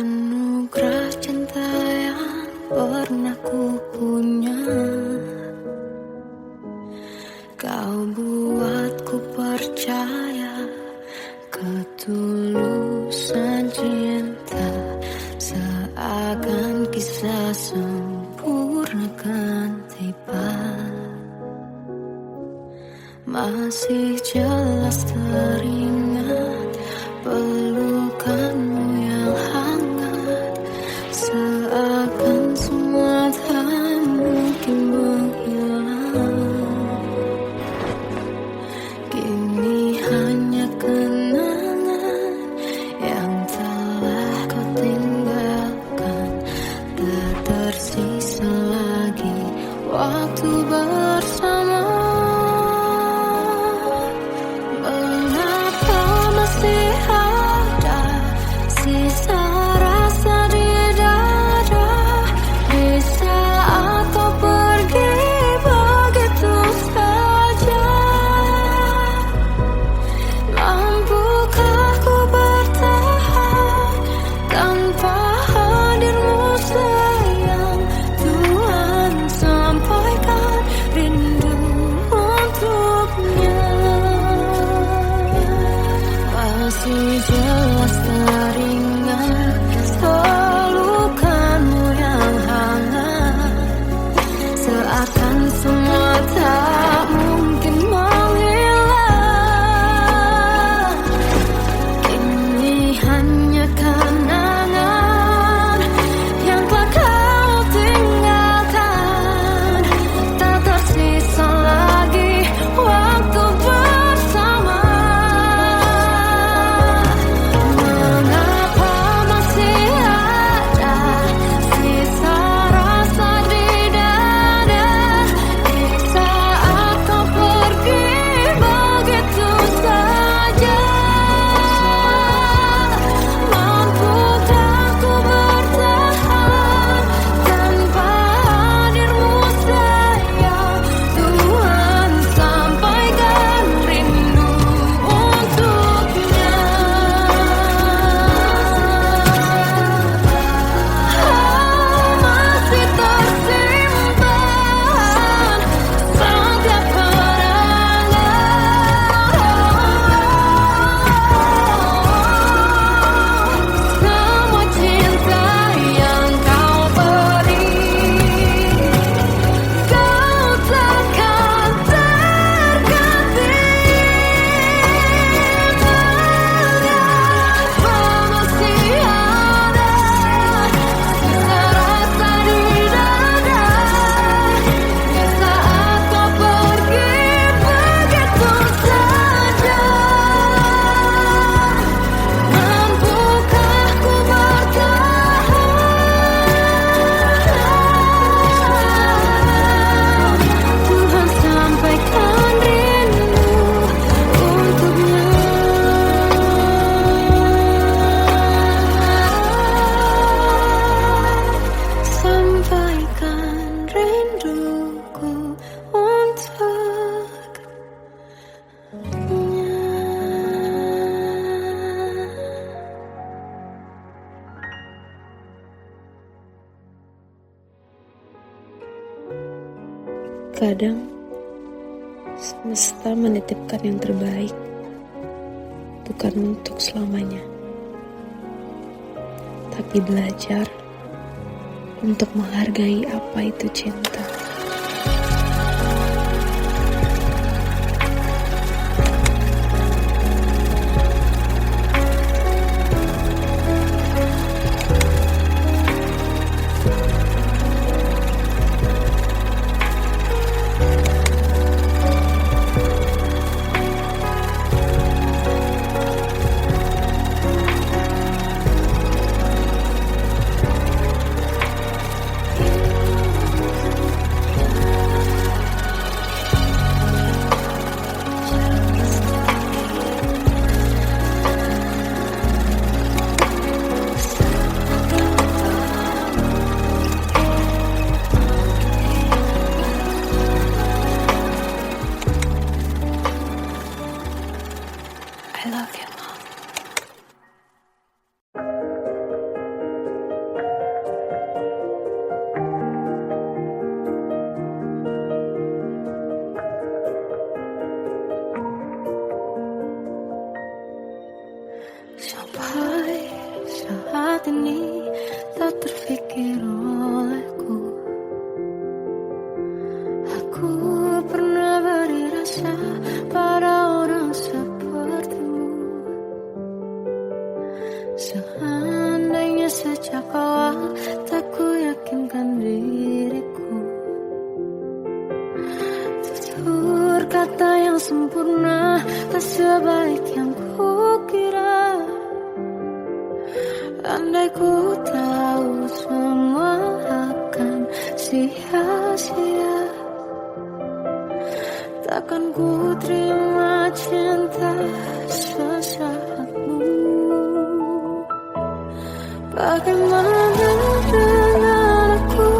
Anugerah cinta yang pernah ku punya, kau buatku percaya ketulusan cinta, seakan kisah sempurna kan tiba. Masih jelas teringat pelukanmu yang hangat, seakan semua tak mungkin menghilang. Kini hanya kenangan yang telah kau tinggalkan, tak tersisa lagi waktu bersama. Masih jelas teringat pelukanmu yang hangat, seakan semua tak mungkin menghilang. Kini hanya kenangan yang telah kau tinggalkan, tak tersisa lagi waktu bersama. Kadang semesta menitipkan yang terbaik, bukan untuk selamanya, tapi belajar untuk menghargai apa itu cinta. awal tak ku yakinkan diriku. Tutur kata yang sempurna tak sebaik yang ku kira. Andai ku tahu semua akan sia-sia, takkan ku terima cinta sesaatmu. Bagaimana dengan aku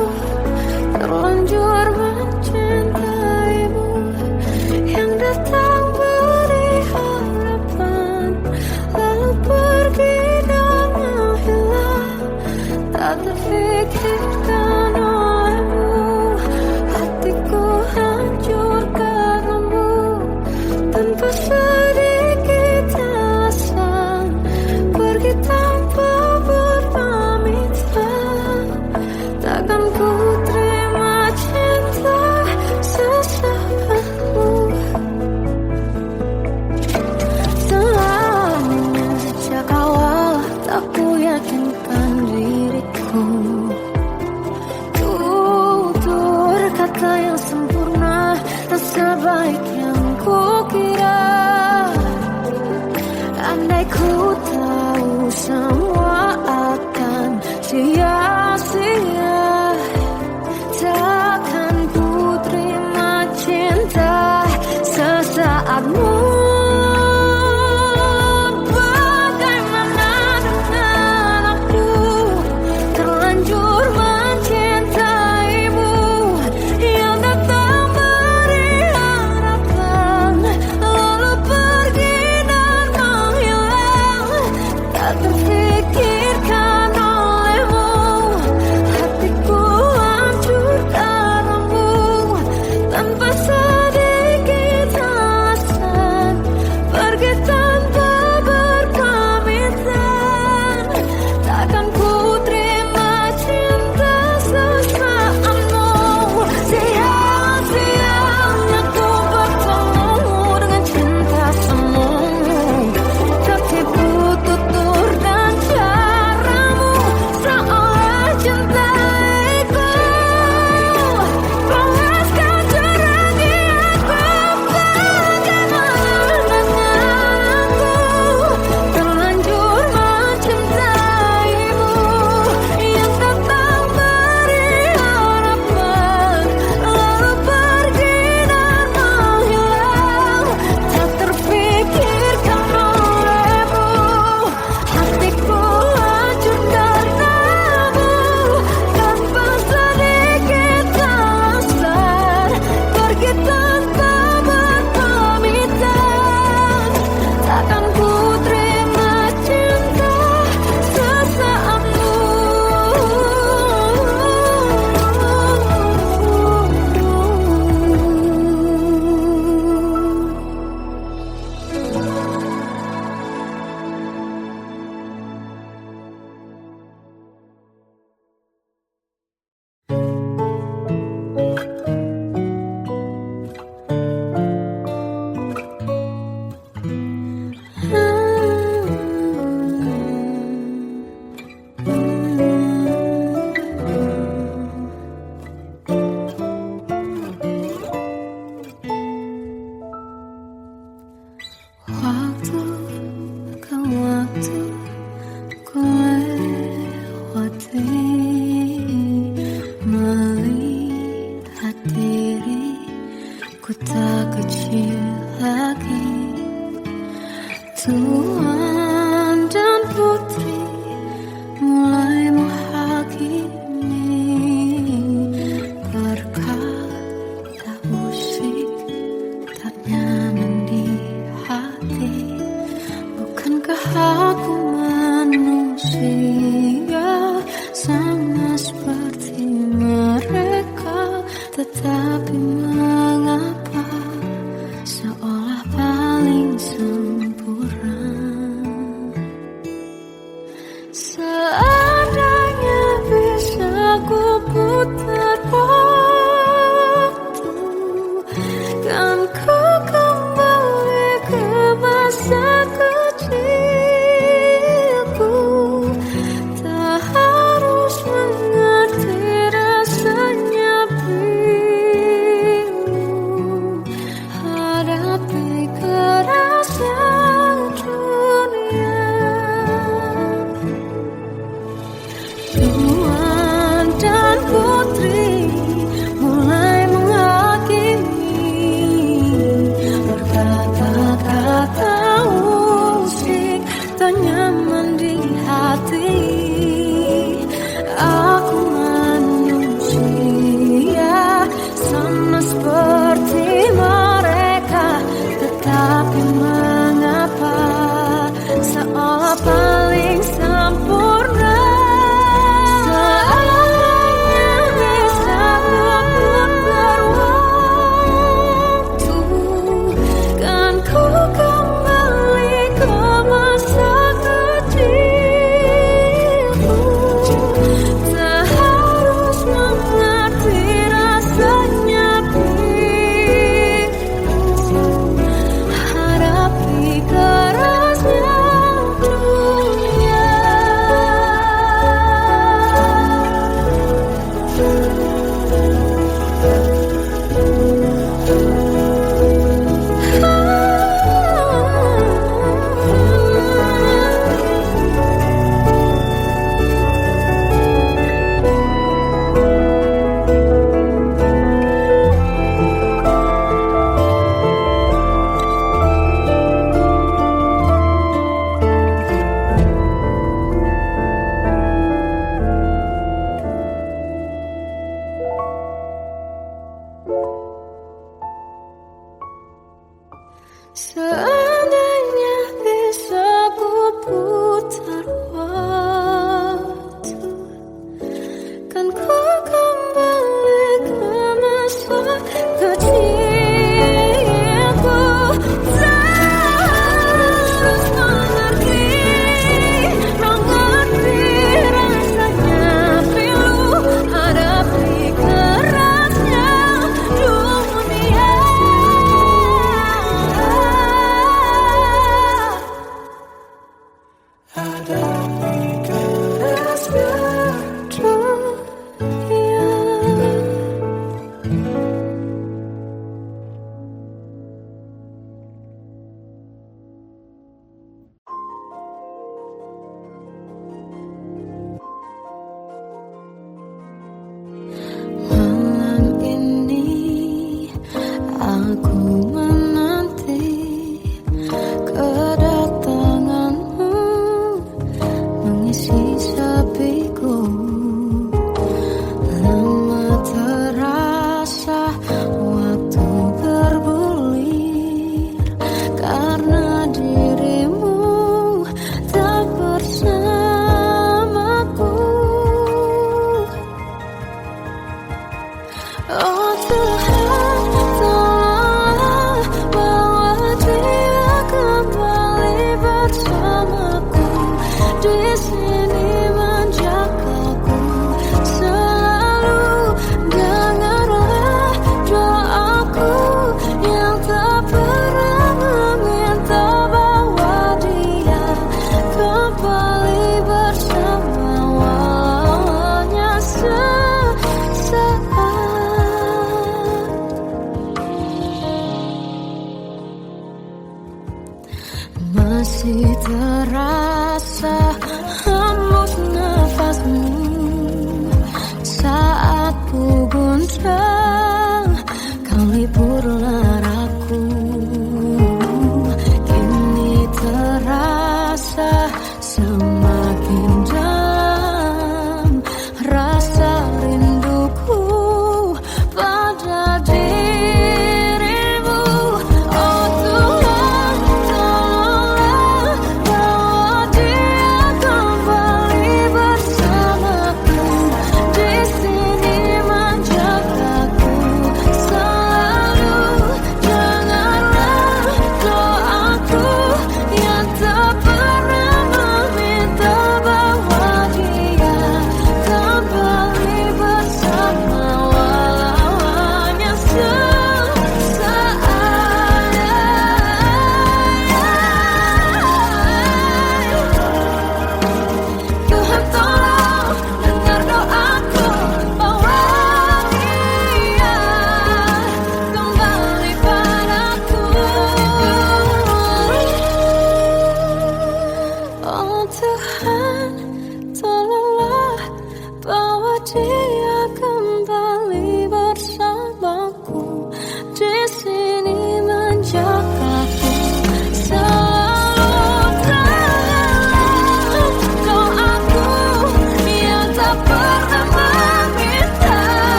terlanjur mencintaimu, yang datang beri harapan lalu pergi dan menghilang, tak terfikirkan olehmu. Hatiku hancur karenamu, tanpa sedikit alasan, pergi tanpa berpamitan. Takkan ku terima cinta sesaatmu. Selamanya sejak awal tak ku yakinkan diriku. Tutur kata yang sempurna tak sebaik yang ku kira. Andai ku tahu semua akan sia-sia, takkan ku terima cinta sesaatmu. Bagaimana dengan aku terlanjur mencintaimu, yang datang beri harapan lalu pergi dan menghilang, tak terfikir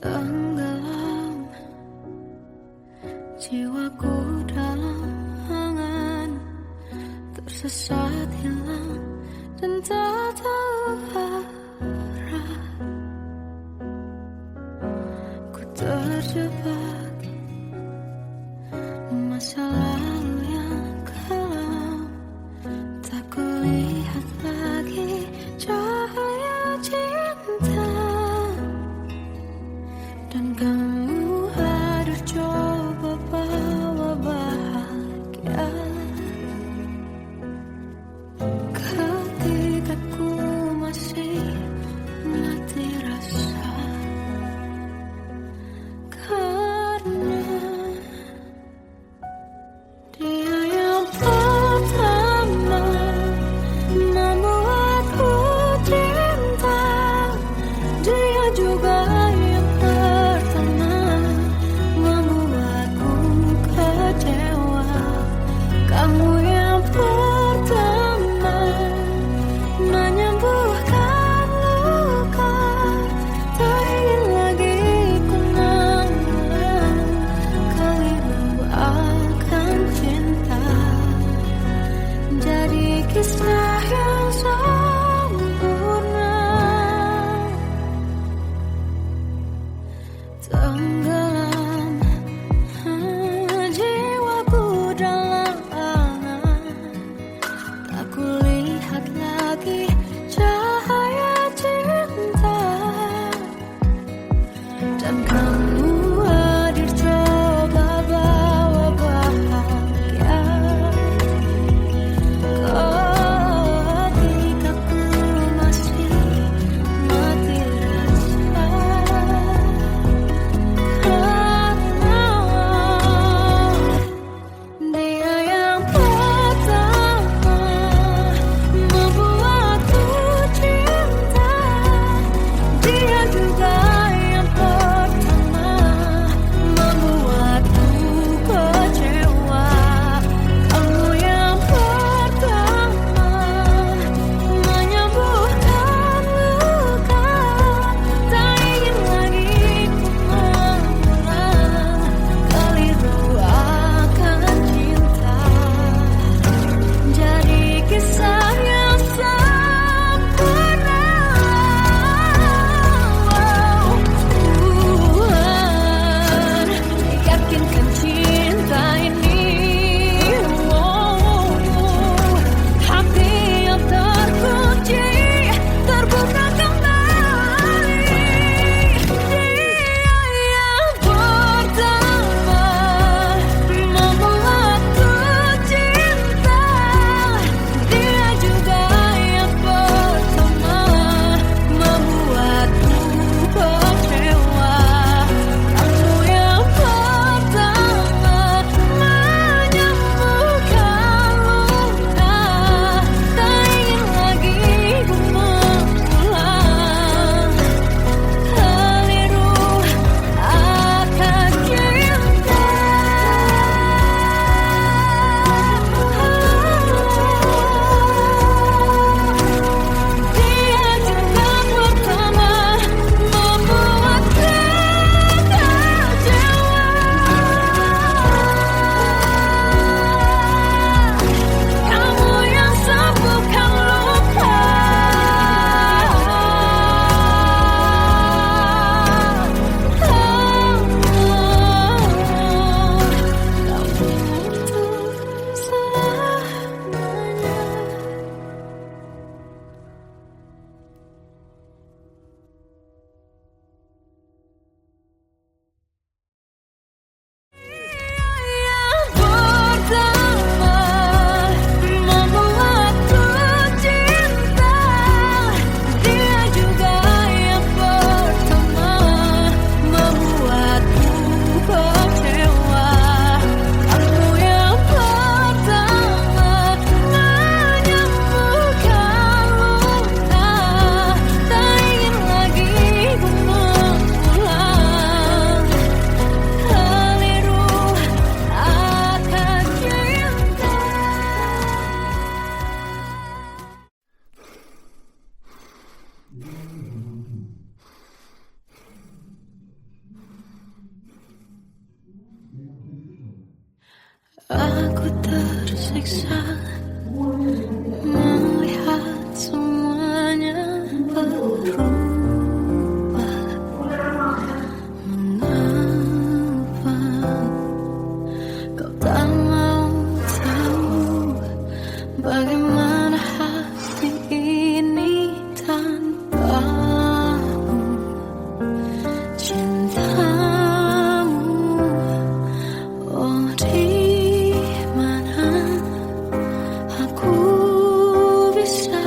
Tenggelam jiwaku dalam angan, tersesat hilang dan tak tahu arah. Ku terjebak masa lalu yang kelam, tak kulihat lagi cahaya cinta. Dan kamu hadir coba bawa bahagia ketika ku masih mati rasa. Karena dia yang pertama membuatku cinta, dia juga yang pertama membuatku kecewa. Kamu yang pertama menyembuhkan luka, tak ingin lagi ku mengulang keliru akan cinta. Jadi kisah yang sempurna. Tenggelam jiwaku dalam angan, tak kulihat lagi cahaya cinta. Dan kamu hadir coba bawa bahagia ketika ku masih mati rasa. Dia yang pertama membuatku cinta, dia juga yang pertama tersiksa melihat semuanya berubah. Mengapa kau tak mau tahu bagaimana hati ini tanpamu? Cintamu, oh di mana aku bisa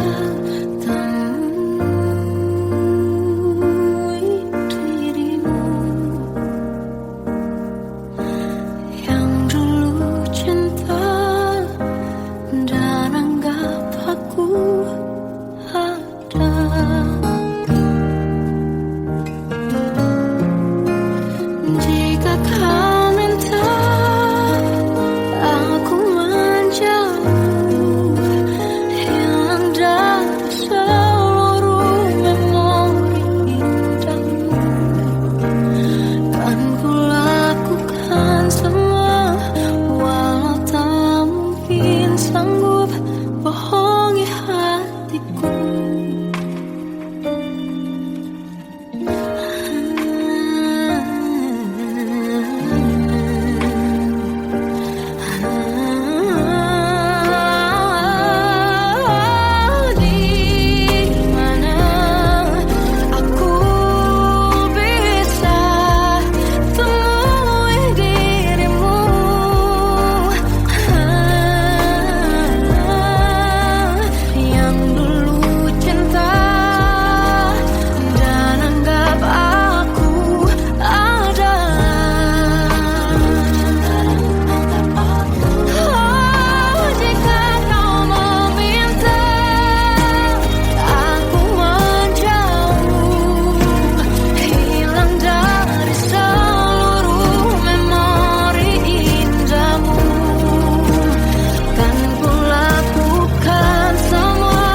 temui dirimu yang dulu cinta dan anggap aku ada. Jika kau minta aku menjauh, hilang dari seluruh memori indahmu, kan ku lakukan semua, walau tak mungkin sanggup bohongi hatiku. Di mana aku bisa temui dirimu yang dulu cinta dan anggap aku ada. Oh, jika kau meminta aku menjauh, hilang dari seluruh memori indahmu, kan ku lakukan semua,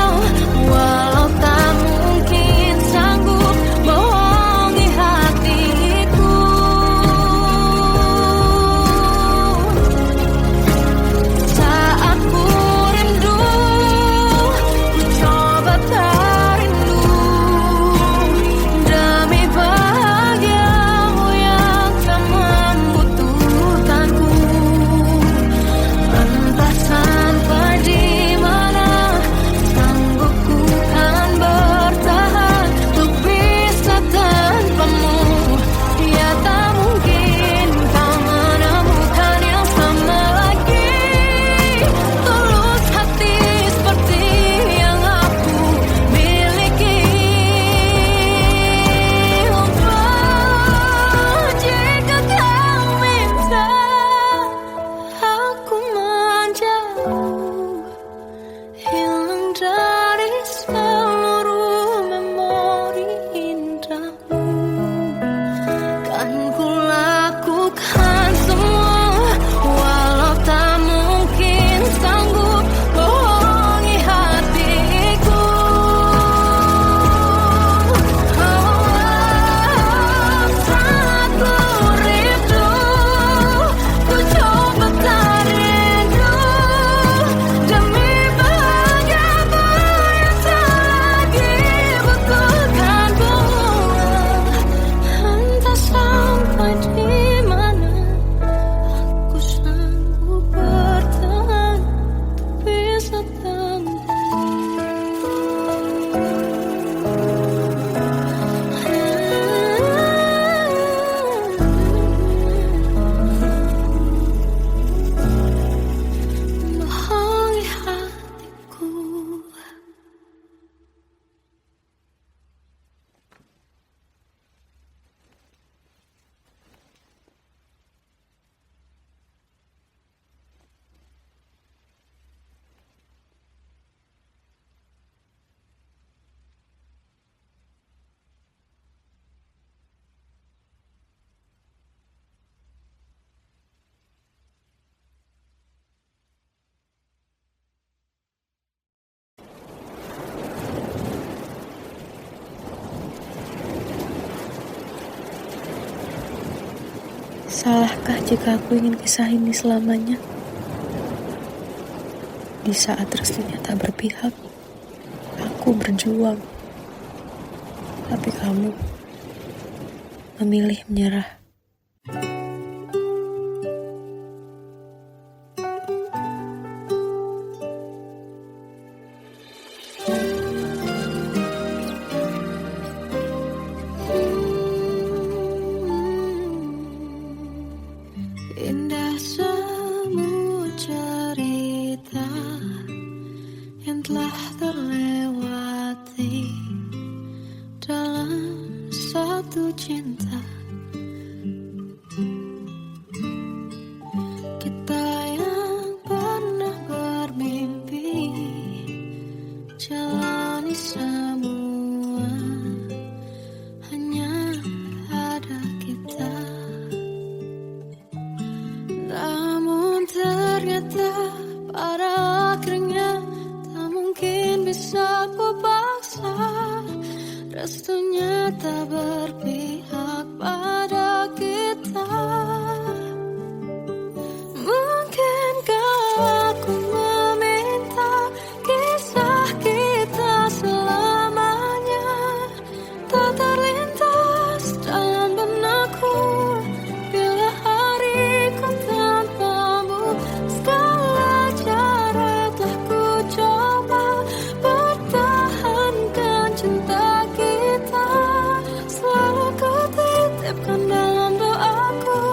walau tak mungkin sanggup bohongi hatiku. Saat ku rindu, ku coba tak rindu, demi bahagiamu yang tak membutuhkanku. Entah sampai di mana sanggup ku kan bertahan untuk bisa tanpamu. Ya tak mungkin kau menemukan yang sama lagi, tulus hati seperti yang aku miliki. Oh, jika kau minta aku menjauh, hilang dari seluruh memori indahmu, kan ku lakukan semua, walau tak mungkin sanggup bohongi hatiku. Saat ku rindu, ku coba tak rindu, demi bahagiamu yang tak lagi butuhkanku. Entah sampai di mana aku sanggup bertahan untuk bisa bohongi hatiku. Salahkah jika aku ingin kisah ini selamanya? Di saat restunya tak berpihak, aku berjuang. Tapi kamu memilih menyerah. Indah semua cerita yang telah terlewati dalam satu cinta. Kita yang pernah bermimpi jalani semua, hanya ada kita. Namun ternyata pada akhirnya tak mungkin bisa ku paksa. Restunya tak berpihak pada kita. Mungkinkah aku meminta kisah kita selamanya tak terlintas dalam benakku bila hariku tanpamu. Segala cara telah ku coba pertahankan cinta kita. Selalu ku titipkan dalam doaku,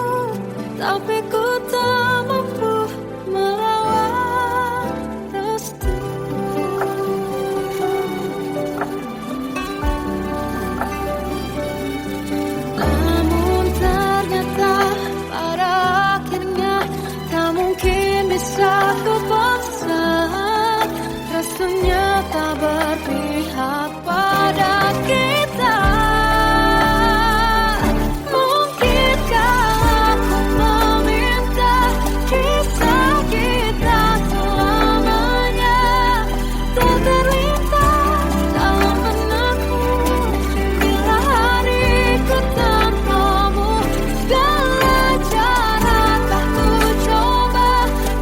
tapi ku tak mampu melawan restu. Namun ternyata pada akhirnya tak mungkin bisa ku paksa. Restunya tak berpihak pada kita. Mungkinkah aku meminta kisah kita selamanya tak terlintas dalam benakku bila hariku tanpamu. Segala cara telah ku coba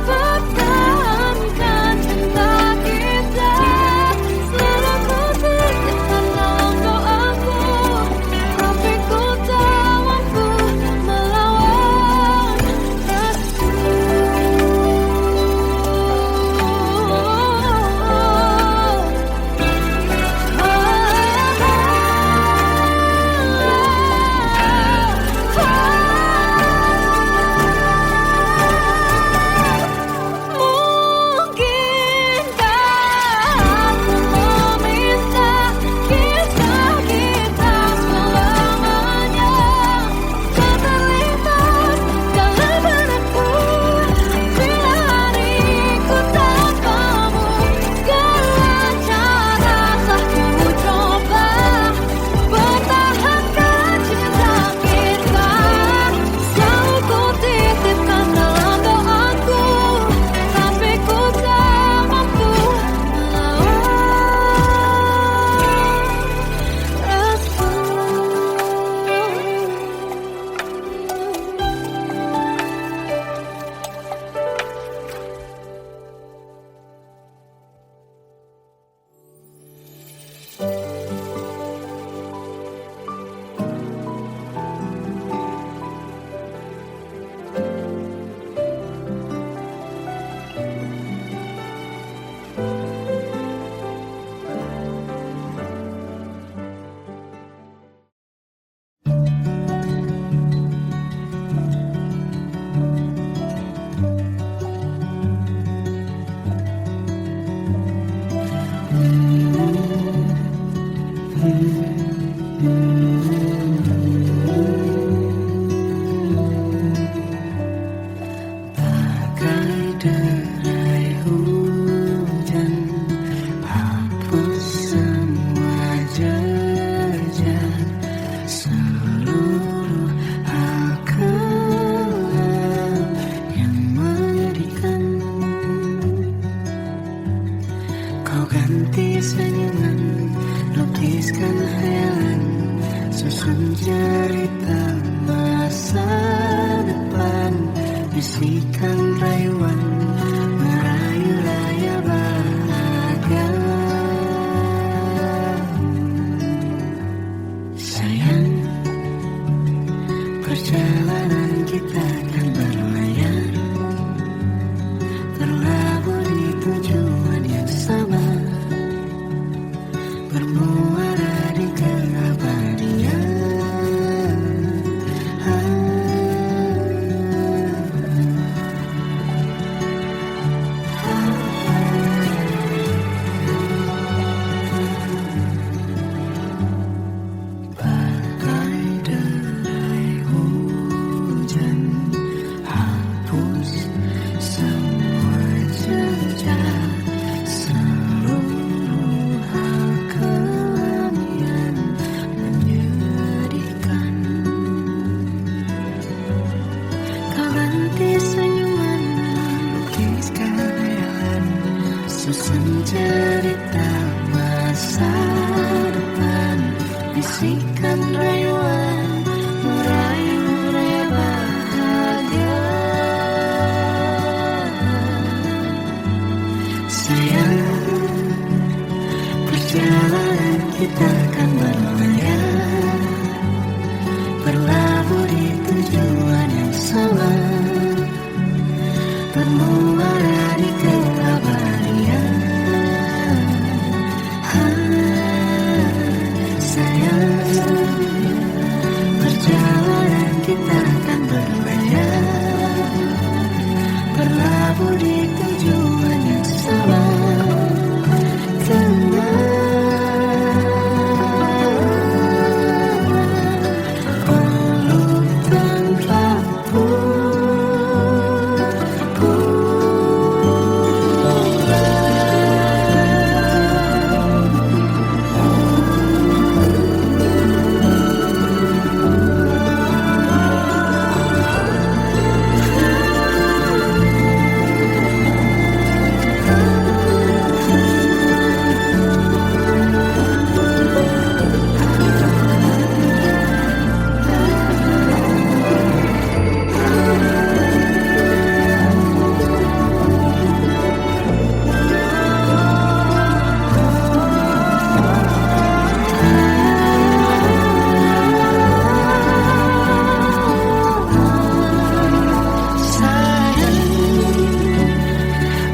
pertahankan cinta kita. Selalu ku titipkan dalam doaku, tapi ku tak mampu melawan restu. Mungkinkah aku meminta kisah kita selamanya tak terlintas dalam benakku bila hariku tanpamu. Segala cara telah ku coba pertahankan cinta kita. Selalu ku titipkan dalam doaku, tapi ku tak mampu melawan restu. Bagai derai hujan, hapus semua jejak seluruh hal kelam yang menyedihkan. Kau ganti senyuman, lukiskan hayalan, susun cerita masa depan. Bisikan rayuan merayu raya Perjalanan kita akan berlayar, berlabuh di tujuan yang sama, bermuara di keabadian. Bagai derai hujan, hapus semua jejak, seluruh hal kelam yang menyedihkan. Kau ganti senyuman, lukiskan hayalan, susun cerita masa depan, bisikan rayuan, merayu raya bahagia. Sayang, perjalanan kita akan berlayar, berlabuh di tujuan yang sama, bermuara di keabadian. Sayang, perjalanan kita akan berlayar, berlabuh di tujuan yang sama. Peluk tempatku,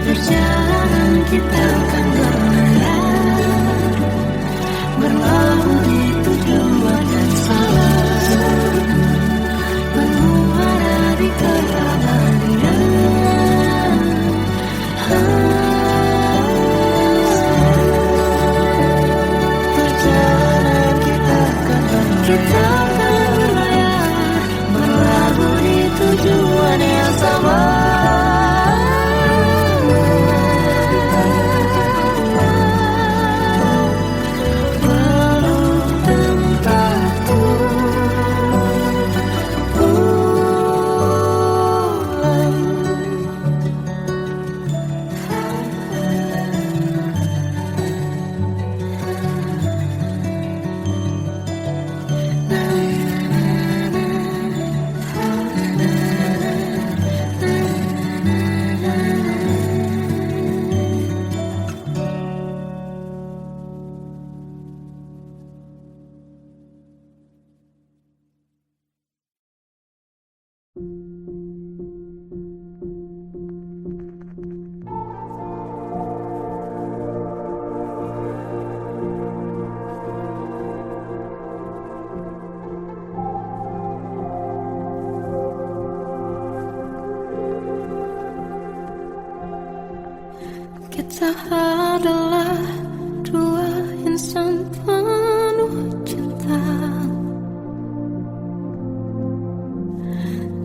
perjalanan kita akan berlayar, berlabuh di tujuan yang sama, bermuara di keabadian. Perjalanan kita akan berlayar, berlabuh di tujuan yang sama. Kita adalah dua insan penuh cinta.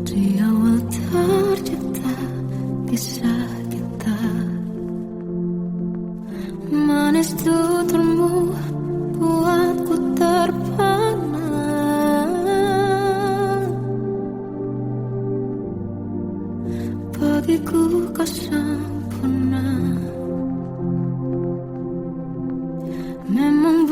Di awal tercipta kisah kita, manis tuturmu buatku terpana. Bagiku kau sempurna, memang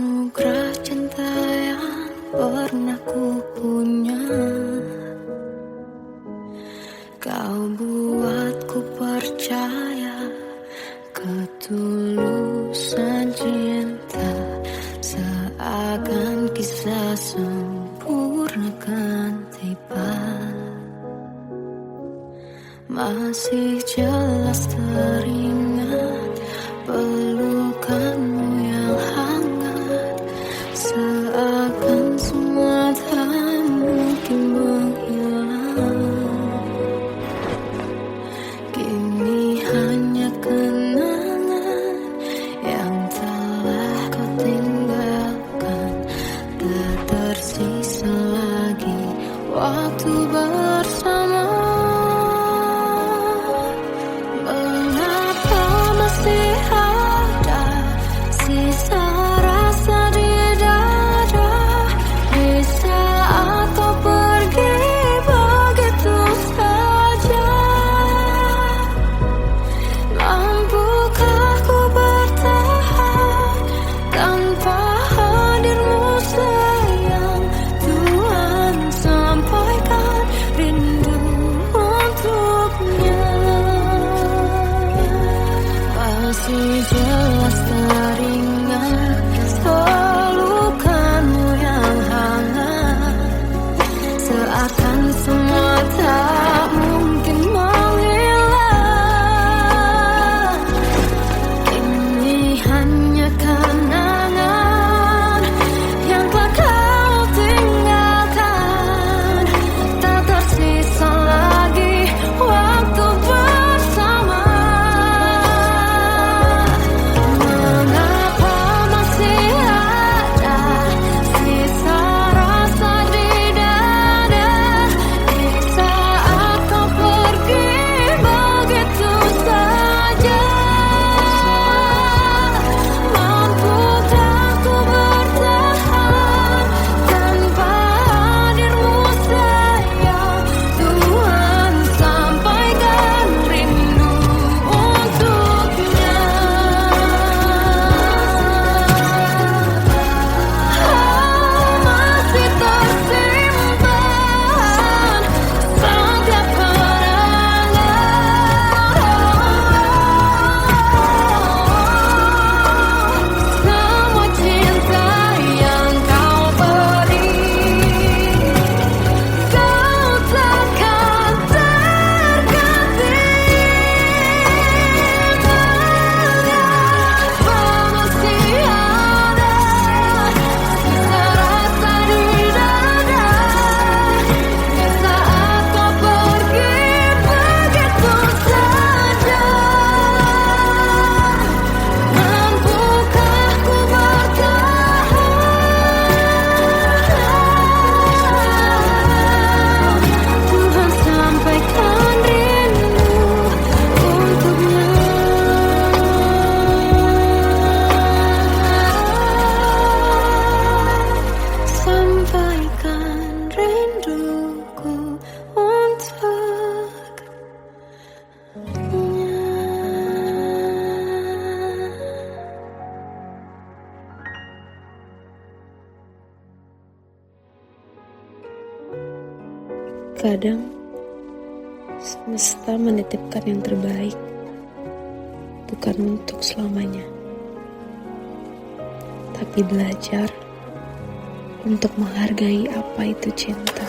anugerah cinta yang pernah ku punya. Kau buatku percaya ketulusan cinta, seakan kisah sempurna kan tiba. Masih jelas teringat pelukanmu yang hangat, seakan semua tak mungkin menghilang. Kini hanya kenangan yang telah kau tinggalkan, tak tersisa lagi waktu bersama. Masih jelas teringat pelukanmu yang hangat, seakan semua tak mungkin menghilang. Ini hanya kenangan yang telah kau tinggalkan, tak tersisa lagi waktu bersama. Kadang semesta menitipkan yang terbaik, bukan untuk selamanya, tapi belajar untuk menghargai apa itu cinta.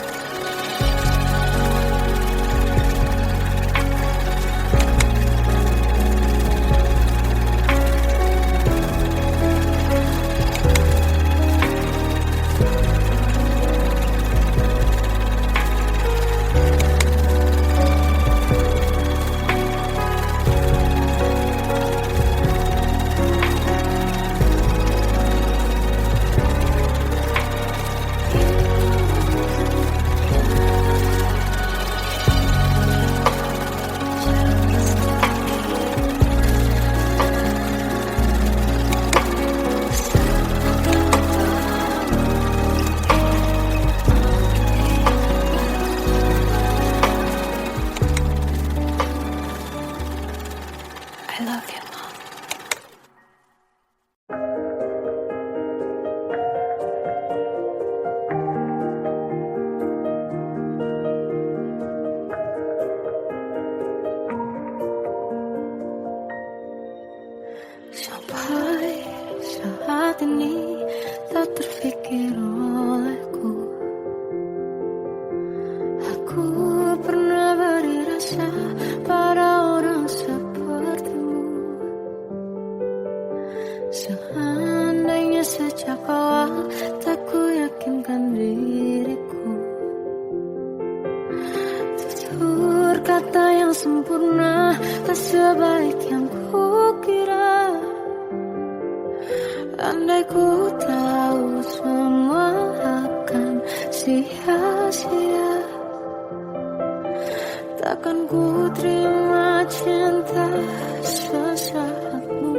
tak terfikir olehku. Aku pernah beri rasa pada orang sepertimu. Seandainya sejak awal tak ku yakinkan diriku. Tutur kata yang sempurna tak sebaik yang ku kira. Andai ku tahu semua akan sia-sia, takkan ku terima cinta sesaatmu.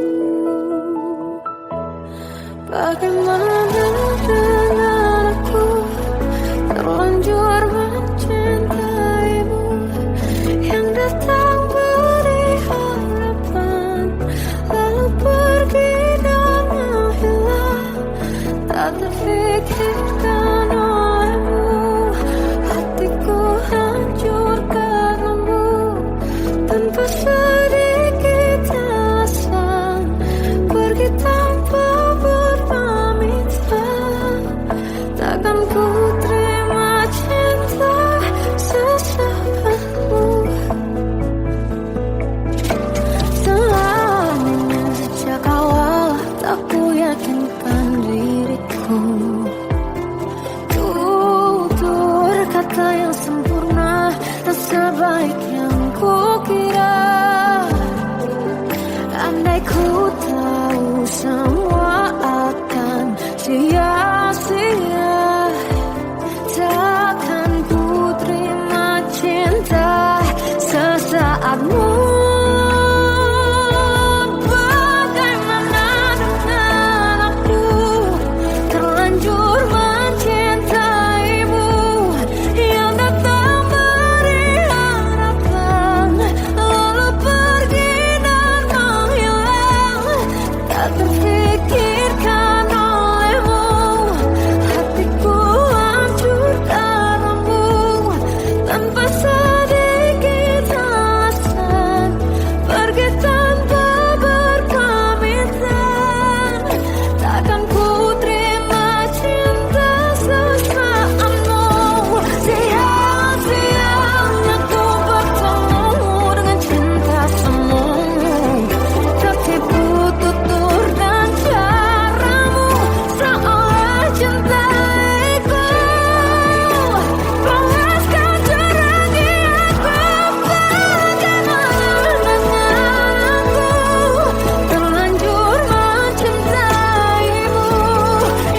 Bagaimana dengan aku terlanjur mencintaimu, yang datang beri harapan lalu pergi dan menghilang. Tak terfikirkan olehmu, hatiku hancur karenamu. Tanpa sedikit alasan pergi tanpa berpamitan. Takkan ku terima cinta sesaatmu. Seandainya sejak awal tak ku yakinkan diriku. Tutur kata yang sempurna tak sebaik yang ku kira. Andai ku tahu semua akan sia-sia, takkan ku terima cinta sesaatmu. Bagaimana dengan aku terlanjur mencintaimu, yang datang beri harapan lalu pergi dan menghilang. Tak terfikirkan olehmu, hatiku hancur karenamu. Tanpa sedikit alasan pergi tanpa berpamitan. Takkan ku terima cinta sesaatmu. Sia-sianya ku bertemu dengan cinta semu. Tertipu tutur dan caramu, seolah cintaiku panaskan terangi aku. Bagaimana dengan aku terlanjur mencintaimu,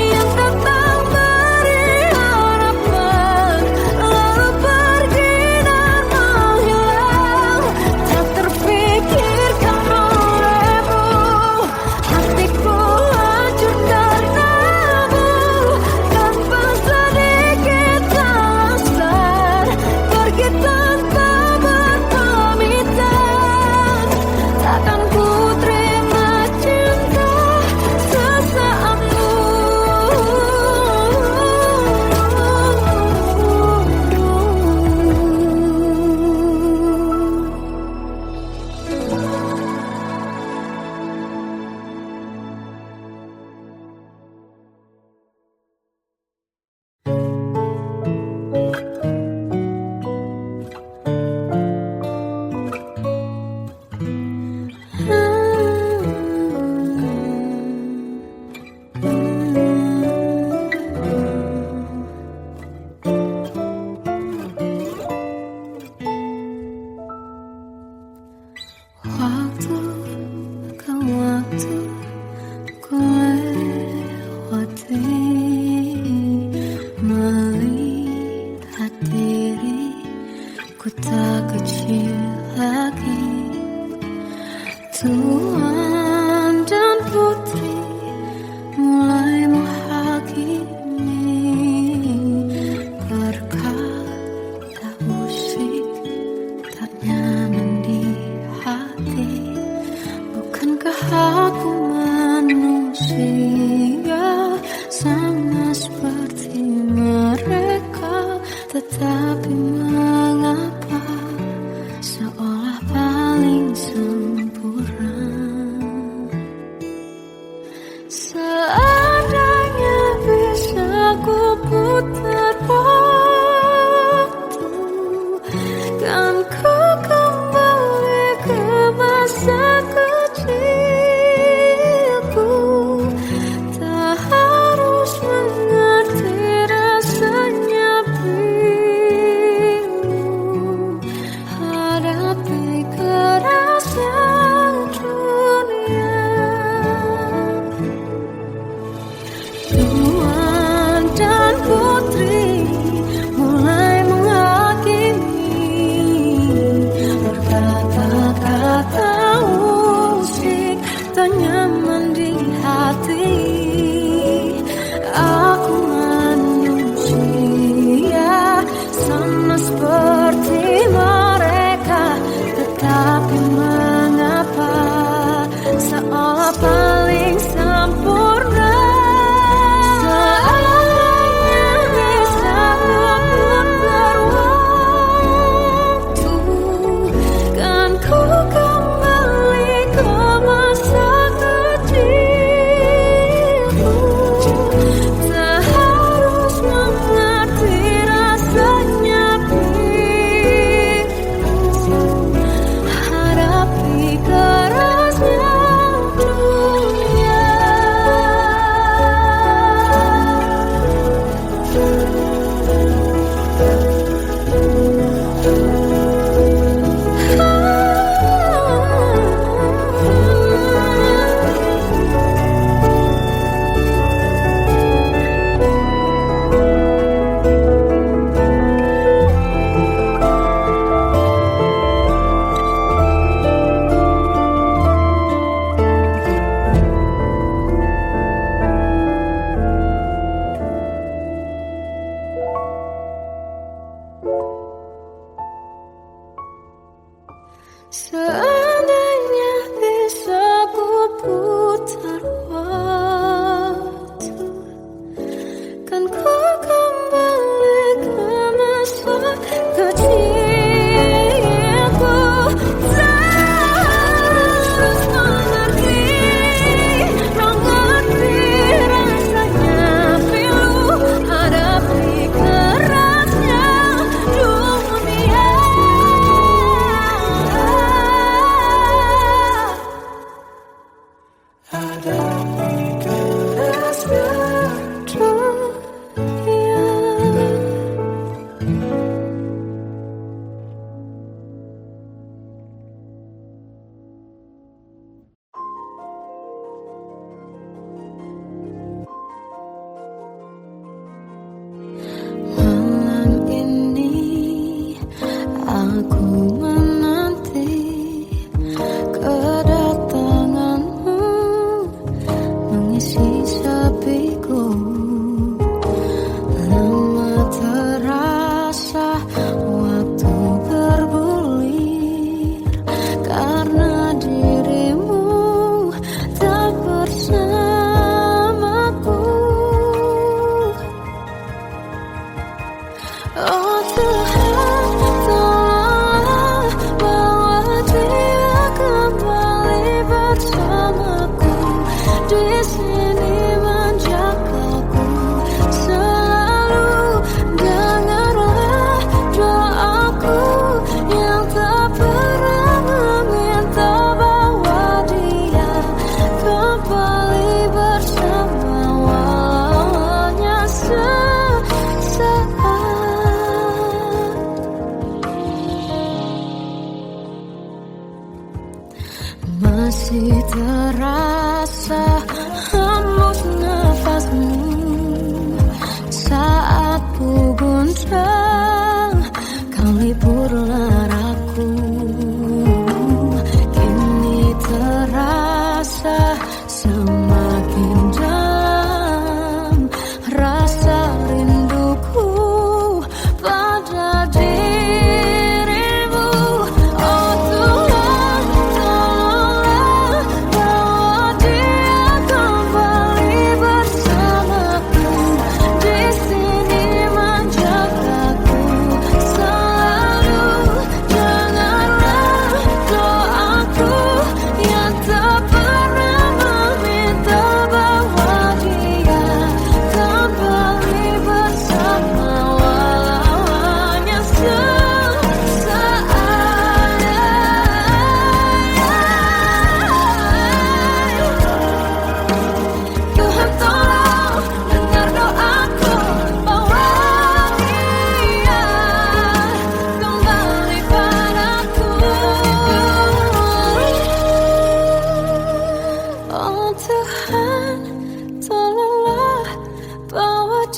yang datang beri harapan lalu pergi dan menghilang. Tak terfikirkan olehmu, hatiku hancur karenamu. Tanpa sedikit alasan pergi tanpa berpamitan. Takkan ku terima cinta sesaatmu. Waktu ke waktu ku lewati, melihat diri ku tak kecil lagi. Tuan dan putri mulai menghakimi berkata musik tak nyaman di hati. Bukankah aku manusia sama seperti mereka? Tetapi mengapa seolah paling sempurna? Seandainya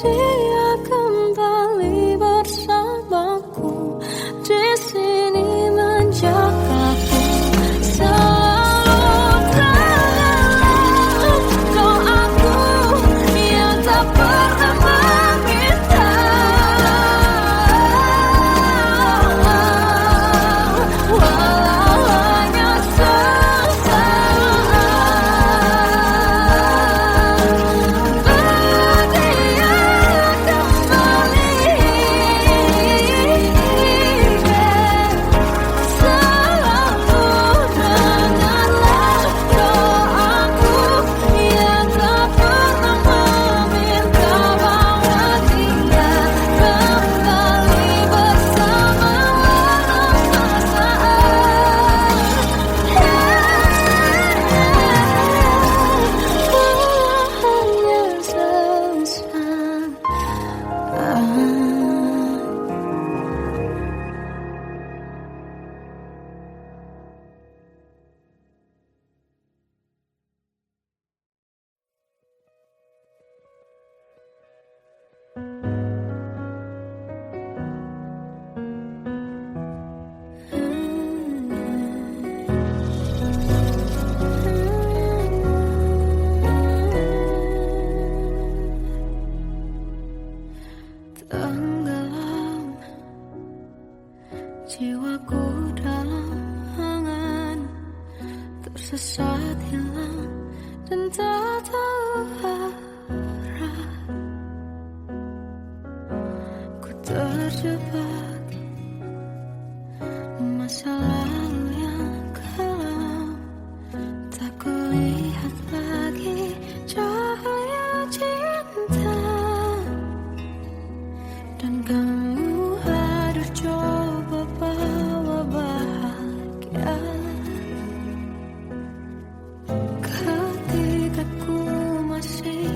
dia kembali bersamaku di sini menjagaku. Selalu tenggelam doaku yang tak pernah meminta. Walau hanya sesaat, bahagia kembali. Selalu dengarlah doaku yang tak pernah meminta, bahwa dia kembali bersama walau tenggelam jiwaku dalam angan, tersesat hilang dan tak tahu arah. Ku terjebak masa lalu yang kelam, tak kulihat lagi cahaya cinta. Dan kamu hadir coba bawa bahagia ketika ku masih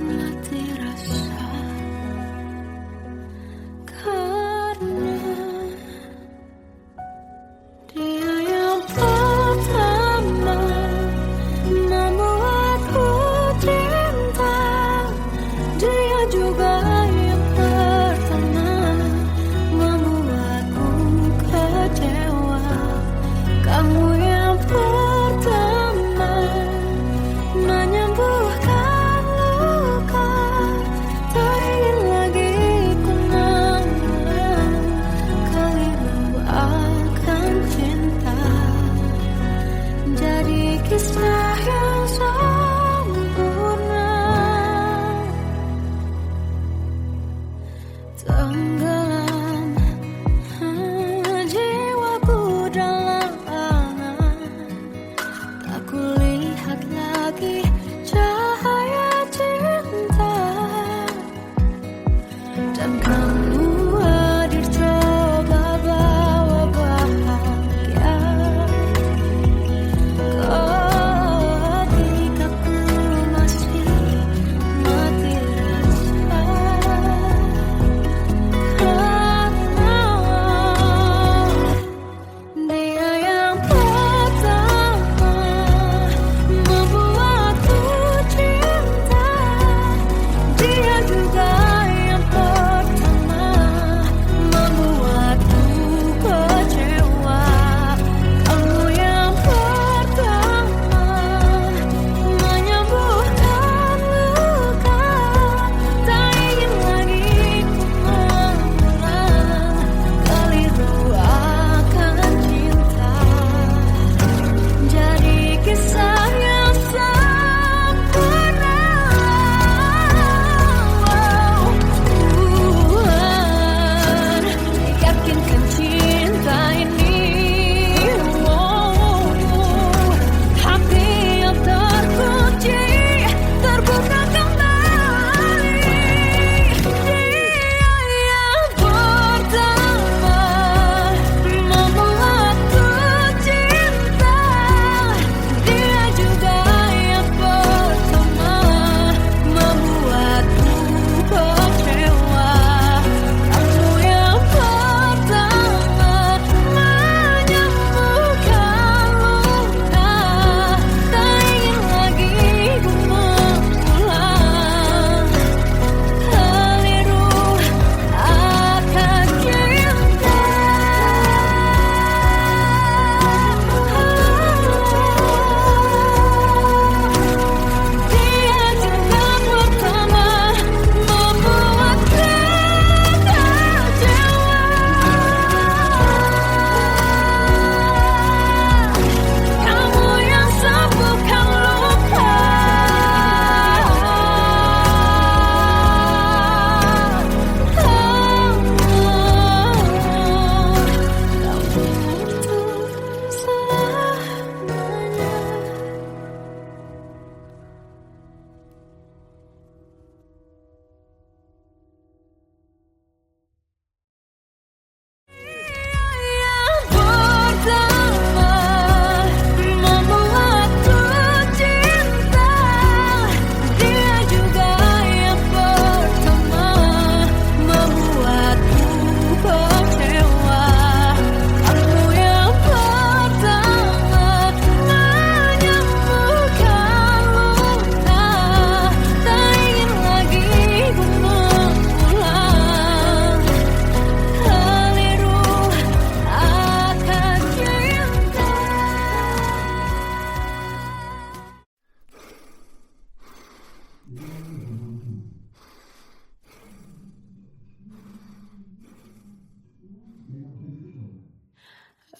mati rasa. Karena dia yang pertama membuatku cinta, dia juga yang pertama membuatku kecewa. Kamu yang pertama menyembuhkan luka, tak ingin lagi ku mengulang keliru akan cinta. Jadi kisah yang sempurna.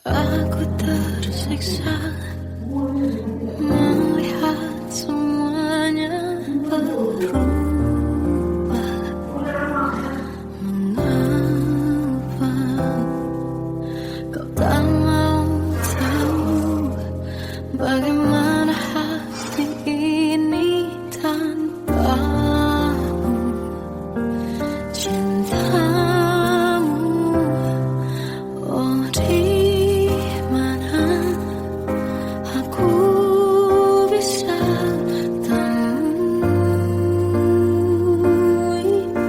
Aku tersiksa melihat semuanya berubah. Mengapa kau tak mau tahu bagaimana hati ini tanpamu? Cintamu, oh di mana aku bisa temui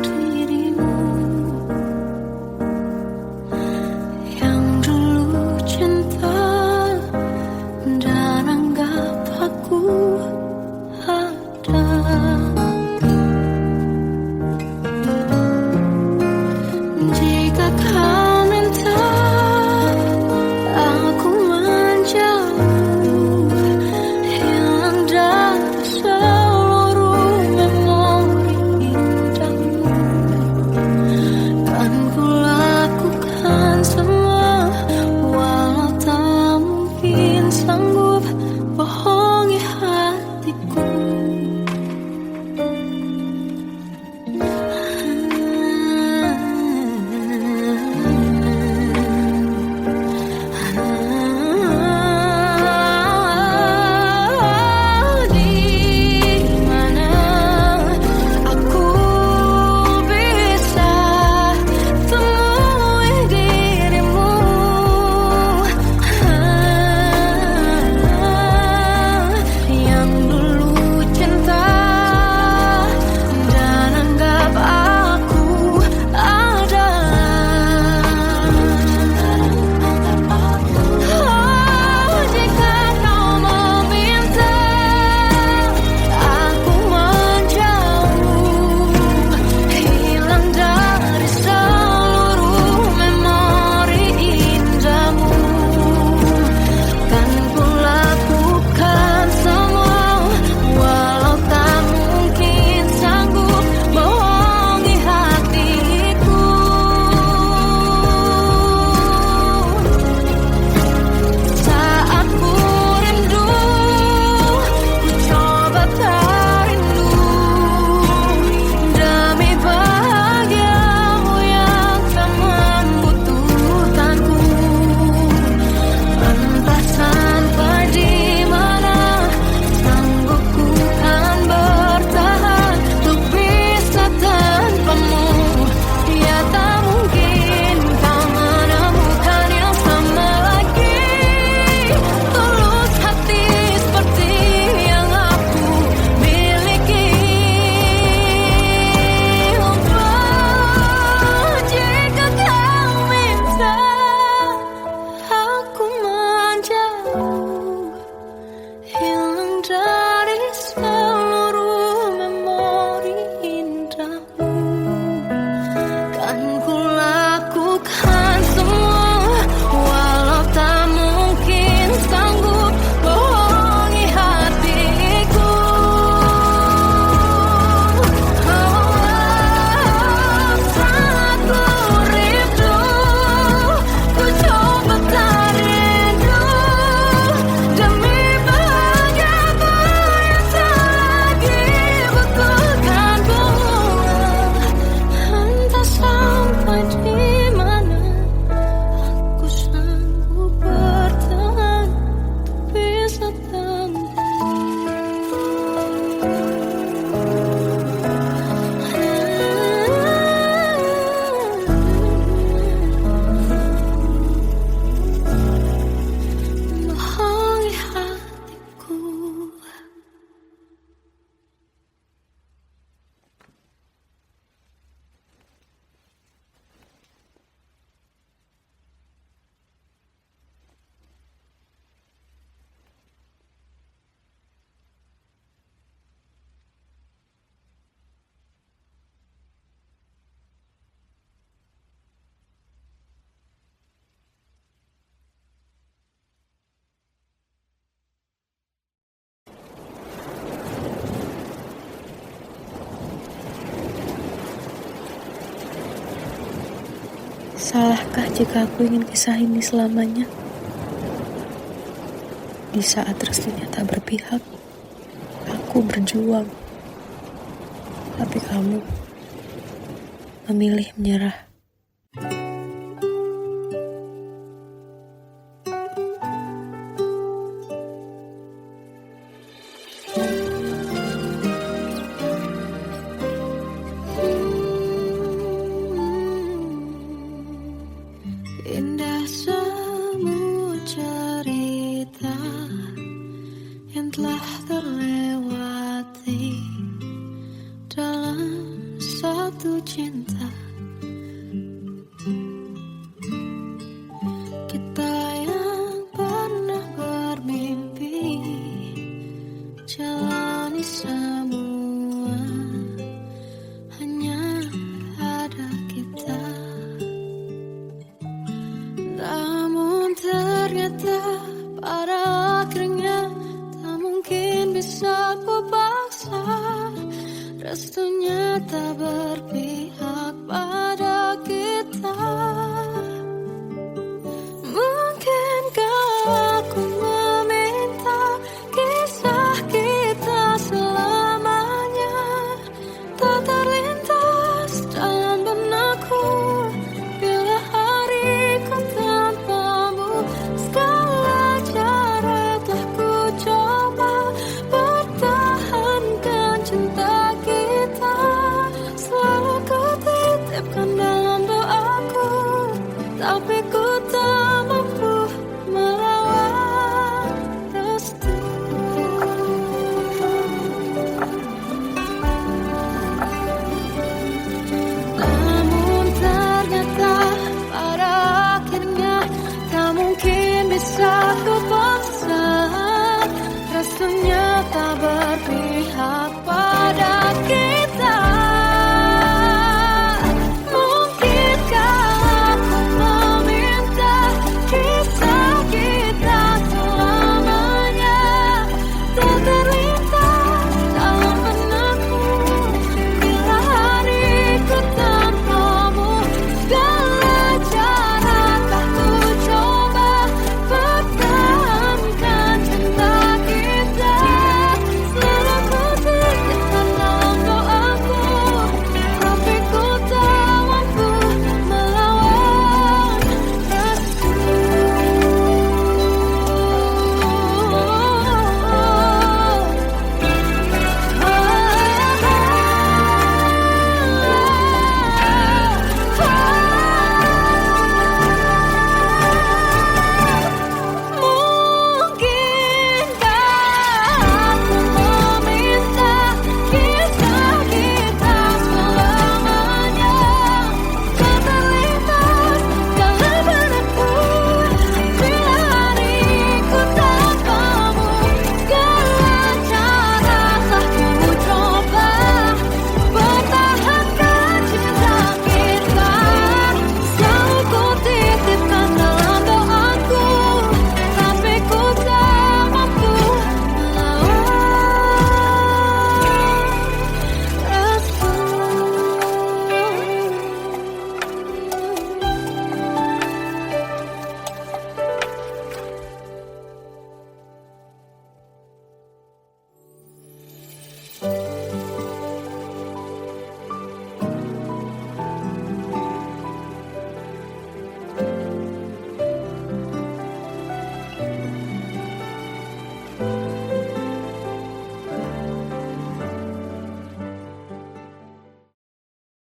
dirimu yang dulu cinta dan anggap aku ada. Jika kau minta aku menjauh, hilang dari seluruh memori indahmu, kan ku lakukan semua, walau tak mungkin sanggup bohongi hatiku. Di mana aku bisa temui dirimu yang dulu cinta dan anggap aku ada. Oh, jika kau meminta aku menjauh, hilang dari seluruh memori indahmu, kan ku lakukan semua, walau tak mungkin sanggup bohongi hatiku. Saat ku rindu, ku coba tak rindu, demi bahagiamu yang tak membutuhkanku. Entah sampai di mana sanggup ku kan bertahan untuk bisa tanpamu. Ya tak mungkin kau menemukan yang sama lagi, tulus hati seperti yang aku miliki. Oh, jika kau minta aku menjauh, hilang dari seluruh memori indahmu, kan ku lakukan semua, walau tak mungkin sanggup bohongi hatiku. Saat ku rindu, ku coba tak rindu, demi bahagiamu yang tak lagi butuhkanku. Entah sampai di mana aku sanggup bertahan untuk bisa bohongi hatiku. Salahkah jika aku ingin kisah ini selamanya? Di saat restunya tak berpihak, aku berjuang. Tapi kamu memilih menyerah. Indah semua cerita yang telah terlewati dalam satu cinta.